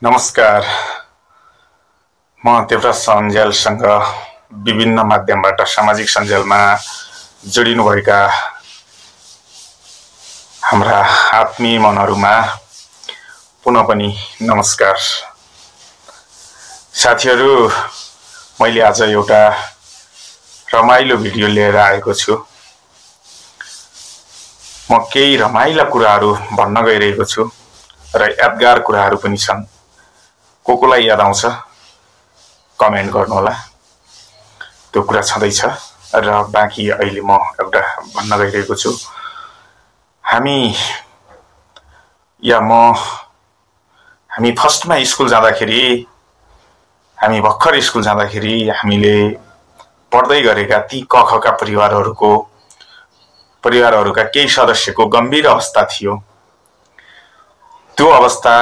नमस्कार। म देवराज सञ्जालसँग विभिन्न माध्यमबाट सामाजिक सञ्जालमा जोडिनुभएका हाम्रा आत्मीय मनहरुमा पुनः पनि नमस्कार। साथीहरु, मैले आज एउटा रमाइलो भिडियो लिएर आएको छु। म केही रमाइला कुराहरु भन्न गइरहेको छु र यादगार कुराहरु पनि छन्। कोलाई याद आउँछ कमेन्ट गर्नुहोला। त्यो कुरा छँदैछ र बाँकी अहिले म एउटा भन्न गइरहेको छु। हामी फर्स्टमा स्कुल जाँदाखेरि, हामी भर्खर स्कुल जाँदाखेरि हामीले पढ्दै गरेका ती कखका परिवारहरूका केही सदस्यको गम्भीर अवस्था थियो। त्यो अवस्था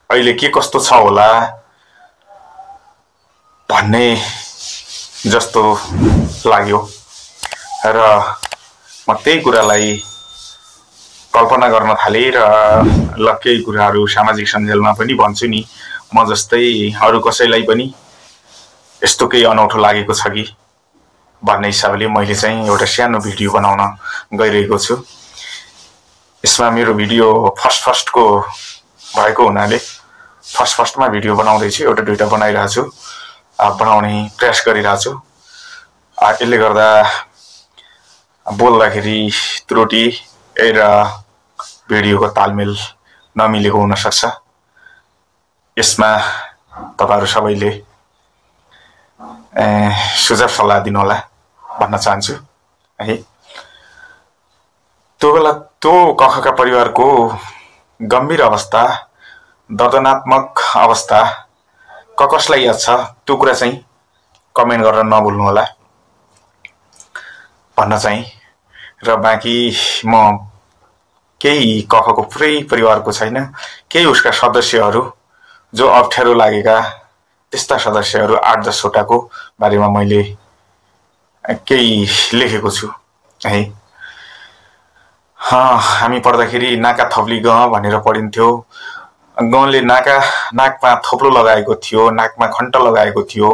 अहिले के कस्तो छ होला भन्ने जस्तो लाग्यो र म त्यही कुरालाई कल्पना गर्न थाले र केही कुराहरू सामाजिक सञ्जालमा पनि भन्छु नि। म जस्तै अरु कसैलाई पनि यस्तो केही अनौठो लागेको छ कि भन्ने हिसाबले मैले चाहिँ एउटा सानो भिडियो बनाउन गइरहेको छु। यसमा मेरो भिडियो फर्स्टको भएको हुनाले फर्स्टमा भिडियो बनाउँदै छु। एउटा दुईटा बनाइरहेको छु, बनाउने प्रयास गरिरहेको छु। यसले गर्दा बोल्दाखेरि त्रुटि र भिडियोको तालमेल नमिलेको हुन सक्छ। यसमा तपाईहरु सबैले सुझाव सल्लाह दिनु होला भन्न चाहन्छु है। त्यो बेला त्यो कखका परिवारको गम्भीर अवस्था, दर्दनात्मक अवस्था कसलाई याद छ त्यो कुरा चाहिँ कमेन्ट गरेर नभुल्नु होला भन्न चाहिँ। र बाँकी म केही कखको पुरै परिवारको छैन, केही उसका सदस्यहरू जो अप्ठ्यारो लागेका त्यस्ता सदस्यहरू 8-10 वटाको बारेमा मैले केही लेखेको छु है। हामी पढ्दाखेरि नाका थप्ली ग भनेर पढिन्थ्यो। गले नाकमा थोप्लो लगाएको थियो, नाकमा खण्ट लगाएको थियो।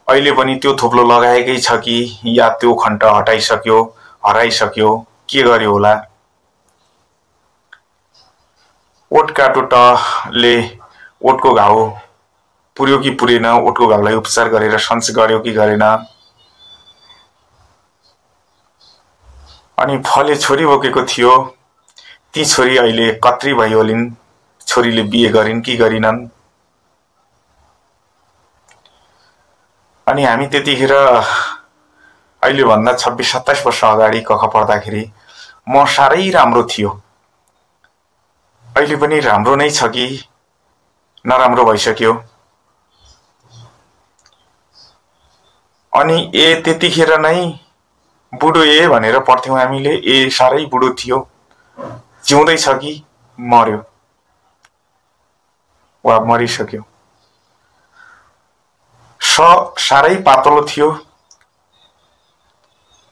अहिले पनि त्यो थोप्लो लगाएकै छ कि या त्यो खण्ट हटाइसक्यो, हराइसक्यो, के गर्यो होला। ओठ काटोटले ओठको घाउ पुर्यो कि पुरेन, ओठको घाउलाई उपचार गरेर सन्च गर्यो कि गरेन। अनि फले छोरी बोकेको थियो, ती छोरी अहिले कत्री भई होलिन्, छोरीले बिहे गरिन् कि गरिनन्। अनि हामी त्यतिखेर अहिले भन्दा 26-27 वर्ष अगाडि कख पढ्दाखेरि म साह्रै राम्रो थियो। अहिले पनि राम्रो नै छ कि नराम्रो भइसक्यो। अनि त्यतिखेर नै बुढो भनेर पढ्थ्यौं हामीले। साह्रै बुढो थियो, जिउँदै छ कि मर्यो वा मरिसक्यो। साह्रै पातलो थियो,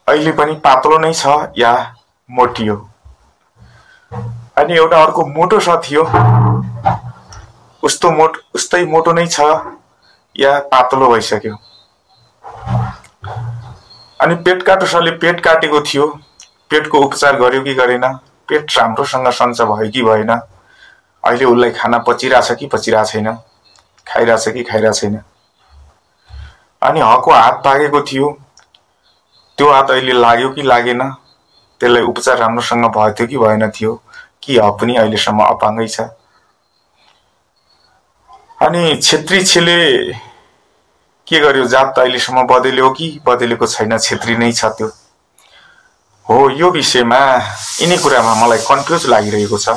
अहिले पनि पातलो नै छ या मोटियो। अनि एउटा अर्को मोटो थियो, उस्तै मोटो नै छ या पातलो भइसक्यो। अनि पेट काटोसले पेट काटेको थियो, पेटको उपचार गर्यो कि गरेन, पेट राम्रोसँग सञ्च भयो कि भएन, अहिले उसलाई खाना पचिरहेछ कि पचिरहेको छैन, खाइरहेछ कि खाइरहेको छैन। अनि हको हात भागेको थियो, त्यो हात अहिले लाग्यो कि लागेन, त्यसलाई उपचार राम्रोसँग भयो कि भएन थियो, कि पनि अहिलेसम्म अपाङ्गै छ। अनि छेत्री छेले के गर्यो, जात त अहिलेसम्म बदल्यो कि बदलेको छैन, छेत्री नै छ त्यो हो। यो विषयमा यिनै कुरामा मलाई कन्फ्युज लागिरहेको छ।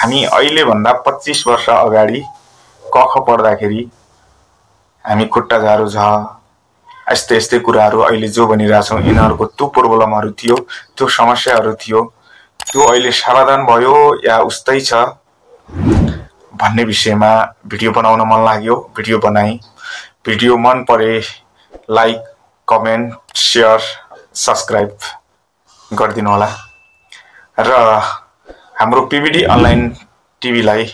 हामी अहिले भन्दा 25 वर्ष अगाडि कख पढ्दाखेरि हामी खुट्टा झारो छ, यस्तै कुराहरू अहिले जो भनिरहेछौँ यिनीहरूको त्यो प्रब्लमहरू थियो, त्यो समस्याहरू थियो। त्यो अहिले समाधान भयो या उस्तै छ भन्ने विषयमा भिडियो बनाउन मन लाग्यो। भिडियो बनाई। भिडियो मन परे लाइक, कमेन्ट, शेयर, सब्स्क्राइब गरिदिनु होला र हाम्रो पीबीडी अनलाइन टिभीलाई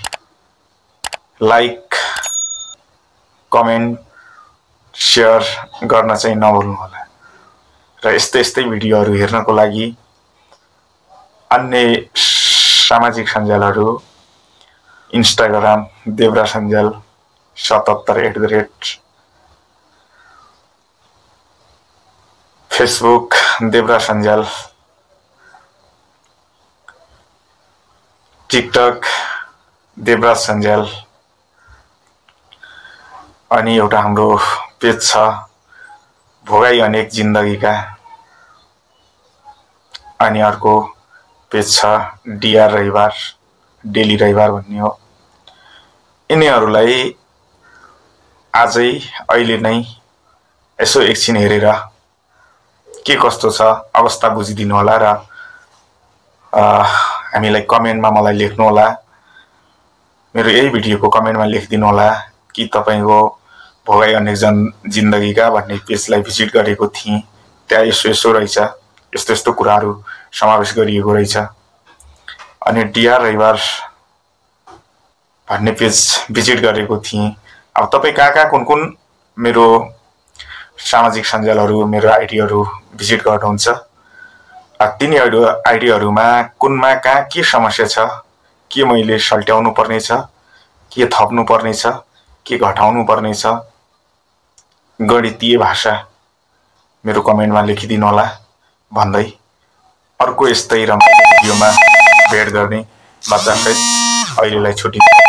लाइक कमेन्ट शेयर गर्न चाहिँ नभुल्नु होला र यस्तै यस्तै भिडियोहरू हेर्नको लागि अन्य सामाजिक सञ्जालहरू इन्स्टाग्राम देवरा सञ्जाल 77 फेसबुक देवरा सञ्जाल टिकटक देवरा सञ्जाल अनि एउटा हाम्रो पेज छ भोगाई अनेक जिन्दगीका अनि अर्को पेज छ डिआर रविवार डेली रविवार भन्ने हो यिनीहरूलाई आजै अहिले नै यसो एकछिन हेरेर के कस्तो छ अवस्था बुझिदिनु होला र हामीलाई कमेन्टमा मलाई लेख्नु होला मेरो यही भिडियोको कमेन्टमा लेखिदिनु होला कि तपाईको भोगाई अनेक जिन्दगीका भन्ने पेजलाई भिजिट गरेको थिएँ त्यहाँ यसो यसो रहेछ यस्तो यस्तो कुराहरू समावेश गरिएको रहेछ अनि डिआर रविवार भन्ने पेज भिजिट गरेको थिएँ अब तपाई कहाँ कुन कुन मेरो सामाजिक सञ्जालहरू मेरो आइडीहरू भिजिट गर्नुहुन्छ तिनीहरू आइडीहरूमा कुनमा कहाँ के समस्या छ के मैले सल्ट्याउनु पर्ने छ के थप्नु पर्ने छ के घटाउनु पर्ने छ गणितीय भाषा मेरो कमेन्टमा लेखिदिनु होला भन्दै अर्को यस्तै रमाइलो भिडियोमा भेट गर्ने बाचासहित अहिलेलाई छुट्टी